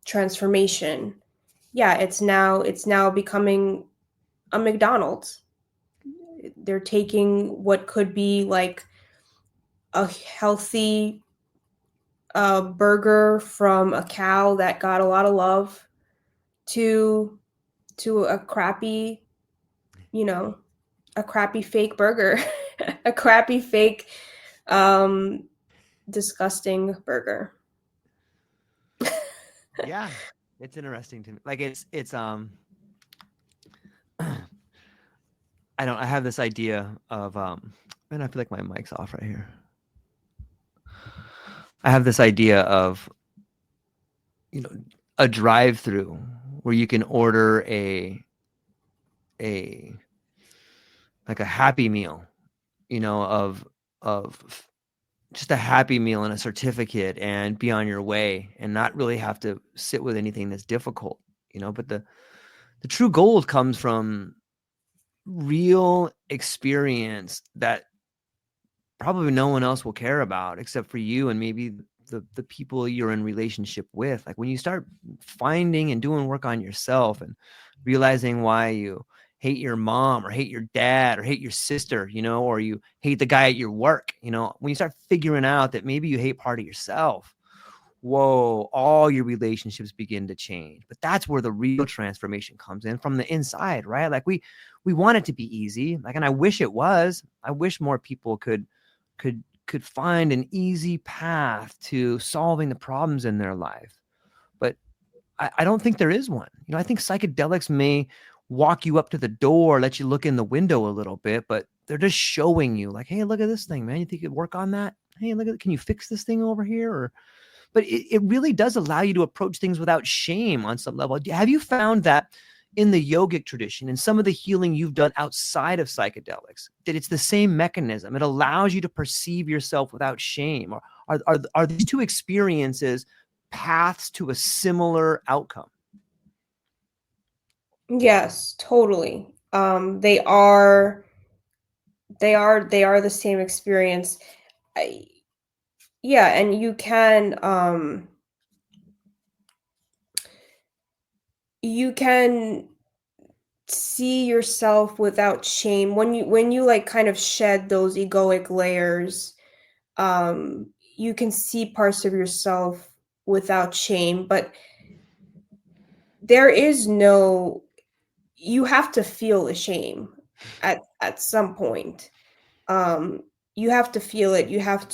transformation. Yeah, it's now becoming a McDonald's. They're taking what could be like a healthy burger from a cow that got a lot of love to a crappy, you know, a crappy fake burger, a crappy fake, um, disgusting burger. Yeah, it's interesting to me. Like it's I have this idea of man, I feel like my mic's off right here. I have this idea of, you know, a drive-through where you can order a like a happy meal, you know, of just a happy meal and a certificate and be on your way and not really have to sit with anything that's difficult, you know. But the true gold comes from real experience that probably no one else will care about except for you and maybe the people you're in relationship with. Like when you start finding and doing work on yourself and realizing why you hate your mom or hate your dad or hate your sister, you know, or you hate the guy at your work, you know, when you start figuring out that maybe you hate part of yourself, whoa, all your relationships begin to change. But that's where the real transformation comes in, from the inside, right? Like we want it to be easy, like, and I wish it was. I wish more people could find an easy path to solving the problems in their life. But I don't think there is one. You know, I think psychedelics may walk you up to the door, let you look in the window a little bit, but they're just showing you, like, hey, look at this thing, man. You think you could work on that? Hey, look at it. Can you fix this thing over here? Or but it really does allow you to approach things without shame on some level. Have you found that in the yogic tradition and some of the healing you've done outside of psychedelics, that it's the same mechanism? It allows you to perceive yourself without shame. Or are these two experiences paths to a similar outcome? Yes, totally. They are the same experience. I, yeah, and you can see yourself without shame, when you like kind of shed those egoic layers, you can see parts of yourself without shame, but there is no, you have to feel the shame at some point. um you have to feel it, you have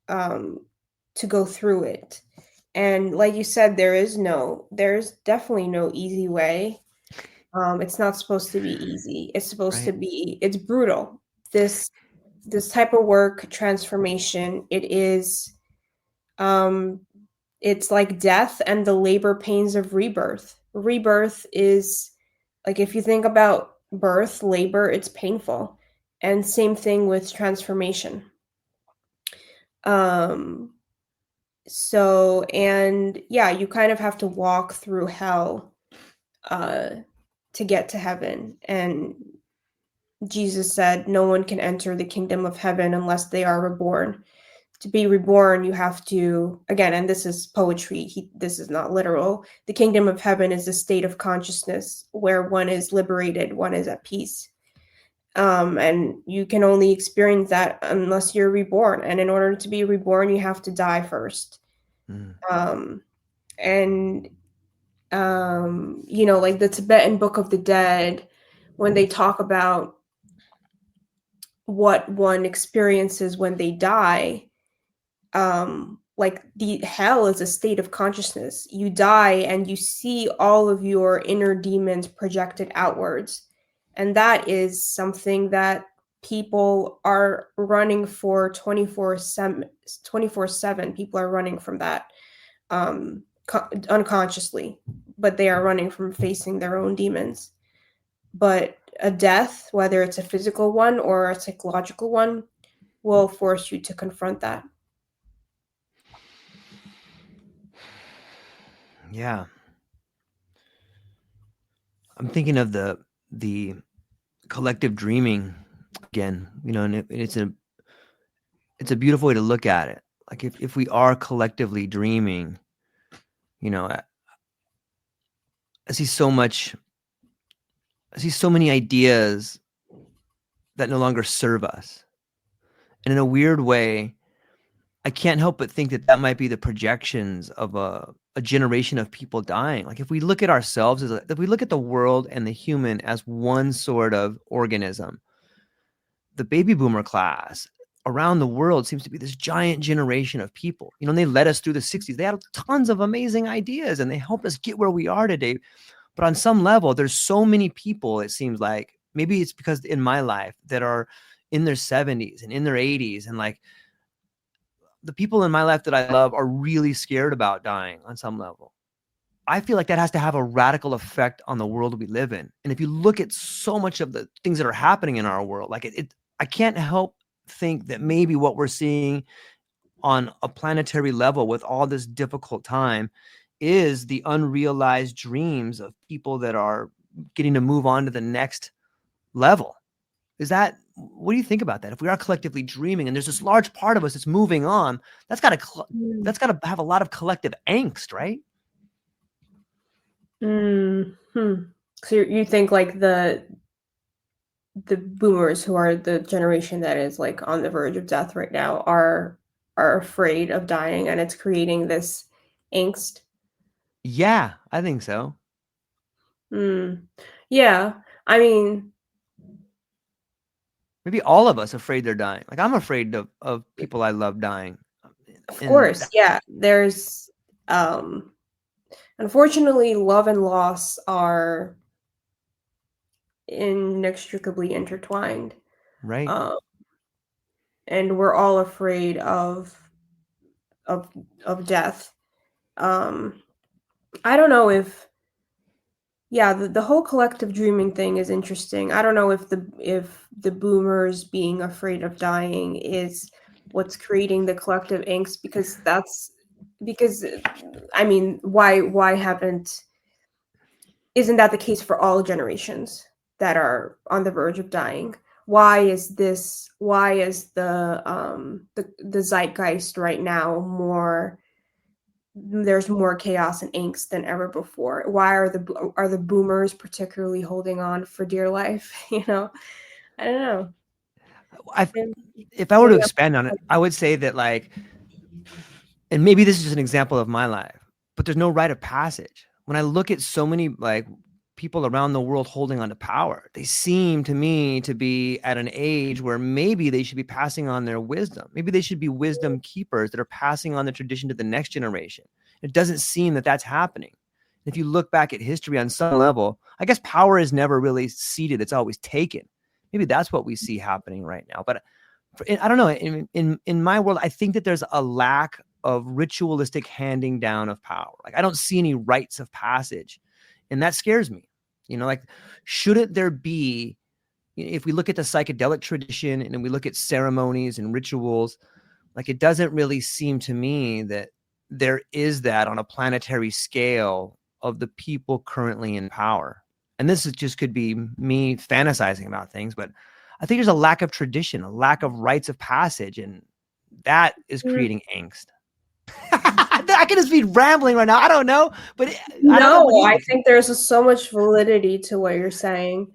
um to go through it. And like you said, there's definitely no easy way. It's not supposed to be easy. It's supposed to Right. be, it's brutal. This type of work, transformation, it is, um it's like death and the labor pains of rebirth. Rebirth is, like, if you think about birth, labor, it's painful. And same thing with transformation. Um so, and yeah, you kind of have to walk through hell uh to get to heaven. And Jesus said no one can enter the kingdom of heaven unless they are reborn. To be reborn, you have to, again, and this is poetry, this is not literal. The kingdom of heaven is a state of consciousness where one is liberated, one is at peace. And you can only experience that unless you're reborn. And in order to be reborn, you have to die first. Mm. Um, and you know, like the Tibetan Book of the Dead, when they talk about what one experiences when they die, like the hell is a state of consciousness. You die and you see all of your inner demons projected outwards. And that is something that people are running for 24/7. 24/7 people are running from that, unconsciously, but they are running from facing their own demons. But a death, whether it's a physical one or a psychological one, will force you to confront that. Yeah. I'm thinking of the collective dreaming again, you know, and it's a beautiful way to look at it. Like if we are collectively dreaming, you know, I see so much, I see so many ideas that no longer serve us. And in a weird way, I can't help but think that that might be the projections of a generation of people dying. Like if we look at ourselves if we look at the world and the human as one sort of organism, the baby boomer class around the world seems to be this giant generation of people. You know, and they led us through the 60s. They had tons of amazing ideas and they helped us get where we are today. But on some level, there's so many people, it seems like, maybe it's because in my life that are in their 70s and in their 80s. And like the people in my life that I love are really scared about dying on some level. I feel like that has to have a radical effect on the world we live in. And if you look at so much of the things that are happening in our world, like I can't help think that maybe what we're seeing on a planetary level with all this difficult time is the unrealized dreams of people that are getting to move on to the next level. Is that, what do you think about that? If we are collectively dreaming and there's this large part of us that's moving on, that's got to have a lot of collective angst, right? Hmm. So you think like the boomers, who are the generation that is like on the verge of death right now, are afraid of dying, and it's creating this angst. Yeah, I think so. Mm. Yeah. I mean, Maybe all of us afraid they're dying. Like I'm afraid of people I love dying. of And course, yeah. There's um unfortunately, love and loss are inextricably intertwined. right. Um and we're all afraid of of death. Um I don't know if, yeah, the whole collective dreaming thing is interesting. I don't know if the boomers being afraid of dying is what's creating the collective angst, because that's, because I mean, why haven't, isn't that the case for all generations that are on the verge of dying? Why is the zeitgeist right now more there's more chaos and angst than ever before. Why are the boomers particularly holding on for dear life? I don't know. If I were to expand on it, I would say that, like, and maybe this is just an example of my life, but there's no rite of passage. When I look at so many, like, people around the world holding on to power, they seem to me to be at an age where maybe they should be passing on their wisdom. Maybe they should be wisdom keepers that are passing on the tradition to the next generation. It doesn't seem that that's happening. If you look back at history on some level, I guess power is never really ceded, it's always taken. Maybe that's what we see happening right now. But I don't know. In my world, I think that there's a lack of ritualistic handing down of power. Like, I don't see any rites of passage, and that scares me. Like, shouldn't there be? If we look at the psychedelic tradition and we look at ceremonies and rituals, like, it doesn't really seem to me that there is that on a planetary scale of the people currently in power. And this just could be me fantasizing about things, but I think there's a lack of tradition, a lack of rites of passage, and that is creating angst. I could just be rambling right now. I don't know, but I don't know. No, I think there's so much validity to what you're saying.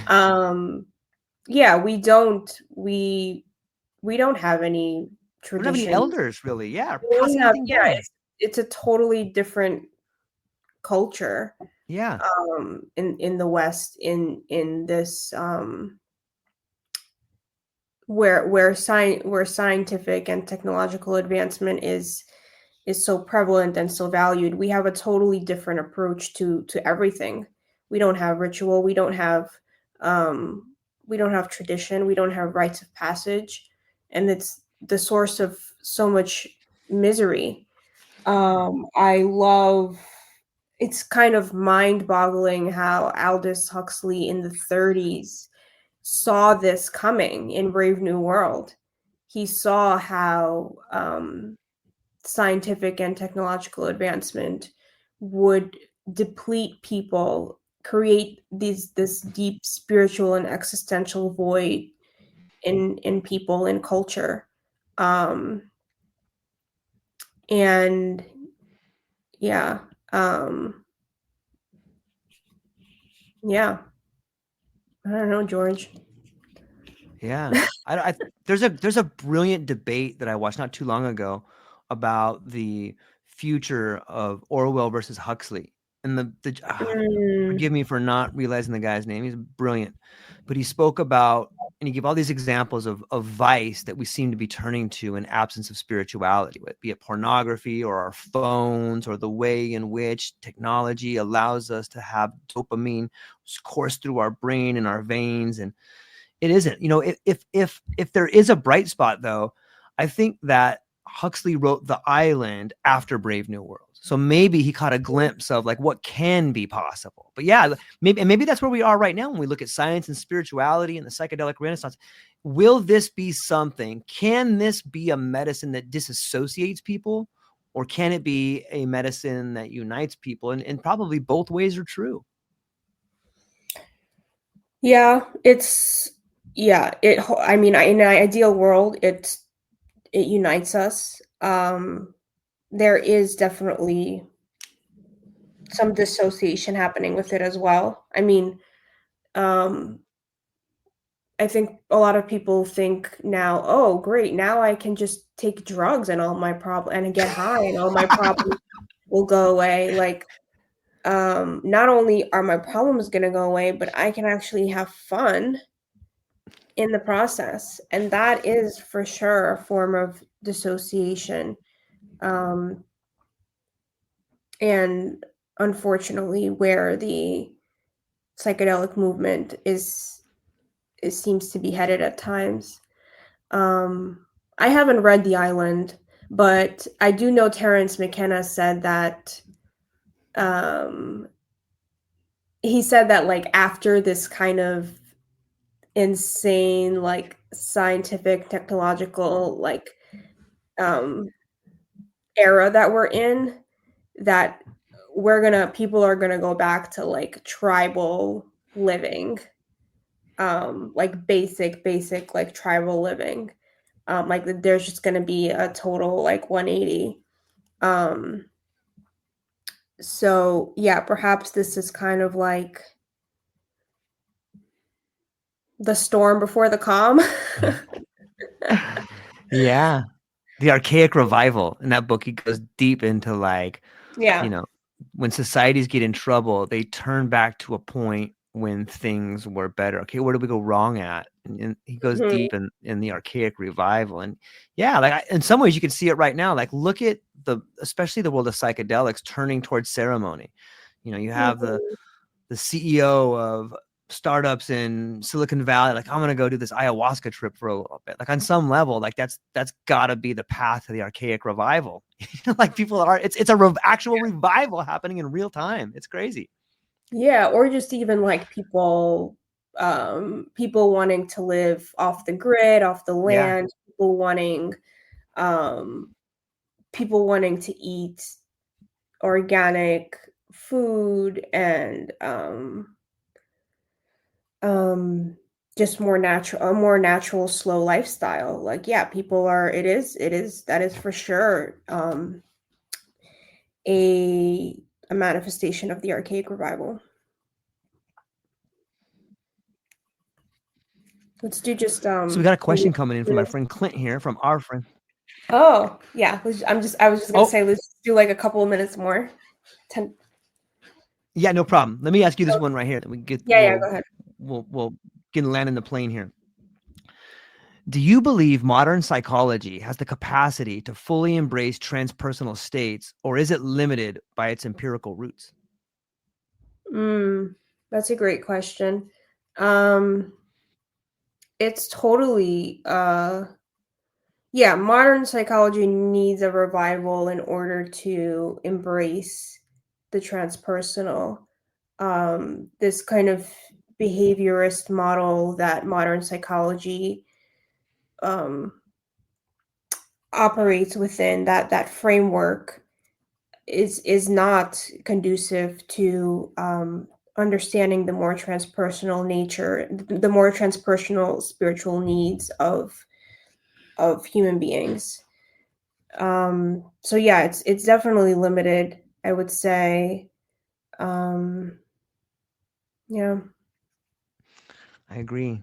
Yeah, we don't have any traditions. We don't have any elders, really. Yeah, it's a totally different culture. Yeah. In the West, in this where scientific and technological advancement is so prevalent and so valued, we have a totally different approach to everything. We don't have ritual, we don't have tradition, we don't have rites of passage, and it's the source of so much misery. It's kind of mind-boggling how Aldous Huxley in the 30s saw this coming in Brave New World. He saw how scientific and technological advancement would deplete people, create this deep spiritual and existential void in people, in culture. And yeah, yeah. I don't know, George. Yeah. There's a brilliant debate that I watched not too long ago about the future of Orwell versus Huxley. And forgive me for not realizing the guy's name. He's brilliant. But he spoke about, and he gave all these examples of vice that we seem to be turning to in absence of spirituality, be it pornography or our phones or the way in which technology allows us to have dopamine course through our brain and our veins. And it isn't. If there is a bright spot, though, I think that Huxley wrote The Island after Brave New World. So maybe he caught a glimpse of, like, what can be possible. But yeah, maybe that's where we are right now when we look at science and spirituality and the psychedelic renaissance. Will this be something? Can this be a medicine that disassociates people? Or can it be a medicine that unites people? And probably both ways are true. Yeah, I mean, in an ideal world, it unites us. There is definitely some dissociation happening with it as well. I mean, I think a lot of people think now, oh, great, now I can just take drugs and all my and get high and all my problems will go away. Like, not only are my problems going to go away, but I can actually have fun in the process. And that is for sure a form of dissociation. And unfortunately, where the psychedelic movement seems to be headed at times. I haven't read The Island, but I do know Terence McKenna said that he said that, like, after this kind of insane, like, scientific, technological, like, era that we're in, that people are gonna go back to, like, tribal living, like basic, like, tribal living. Like, there's just gonna be a total, like, 180. So yeah, perhaps this is kind of like the storm before the calm. Yeah. The archaic revival. In that book, he goes deep into like, Yeah. you know, when societies get in trouble, they turn back to a point when things were better. Okay, where do we go wrong at? And he goes Mhm. deep in the archaic revival. And yeah, like in some ways you can see it right now. Like look at especially the world of psychedelics turning towards ceremony. You have Mhm. the CEO of startups in Silicon Valley, like, I'm gonna go do this ayahuasca trip for a little bit. Like on some level, like that's gotta be the path to the archaic revival. Like people are, it's a actual revival happening in real time. It's crazy. Yeah, or just even like people wanting to live off the grid, off the Yeah. land, um people wanting to eat organic food and um just a more natural slow lifestyle. Like yeah, people are it is that is for sure a a manifestation of the archaic revival. Let's do just So we got a maybe question coming in from my friend Clint here, from our friend. Oh, yeah, I was just gonna Oh, say, let's do, like, a couple of minutes more. 10 yeah, no problem. Let me ask you this Oh, one right here. That we get yeah, go ahead. we'll get land in the plane here. Do you believe modern psychology has the capacity to fully embrace transpersonal states, or is it limited by its empirical roots? Mm, that's a great question. Um, it's totally, yeah, modern psychology needs a revival in order to embrace the transpersonal. This kind of behaviorist model that modern psychology, um, operates within, that framework is not conducive to understanding the more transpersonal nature, the more transpersonal spiritual needs of human beings. So yeah, it's definitely limited, I would say. Um, yeah. I agree.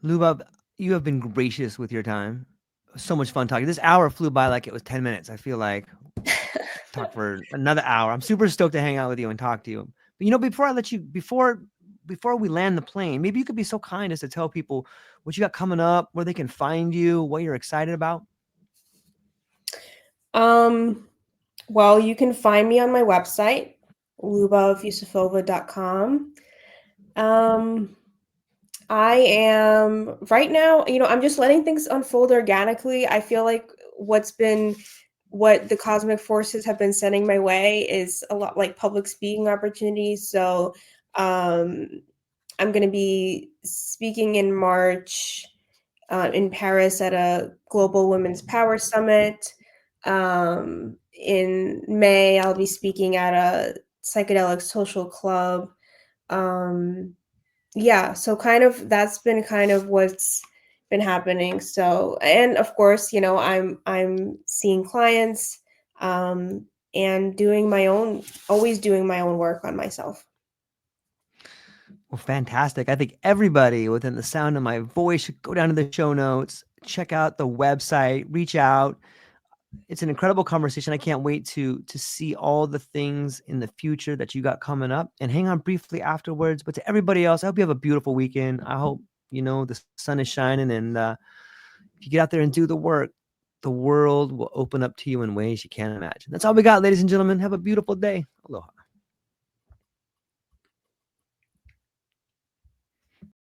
Lubab, you have been gracious with your time. So much fun talking. This hour flew by like it was 10 minutes. I feel like talk for another hour. I'm super stoked to hang out with you and talk to you. But before I let you, before we land the plane, maybe you could be so kind as to tell people what you got coming up, where they can find you, what you're excited about. Um, well, you can find me on my website, lyubovyusufova.com. Um, I am right now, I'm just letting things unfold organically. I feel like what the cosmic forces have been sending my way is a lot like public speaking opportunities. So, um, I'm going to be speaking in March in Paris at a Global Women's Power Summit. In May, I'll be speaking at a psychedelic social club. Um, yeah, so kind of that's been kind of what's been happening. So, and of course, I'm seeing clients and always doing my own work on myself. Well, fantastic. I think everybody within the sound of my voice should go down to the show notes, check out the website, reach out. It's an incredible conversation. I can't wait to see all the things in the future that you got coming up, and hang on briefly afterwards. But to everybody else, I hope you have a beautiful weekend. I hope the sun is shining, and if you get out there and do the work, the world will open up to you in ways you can't imagine. That's all we got, ladies and gentlemen. Have a beautiful day. Aloha.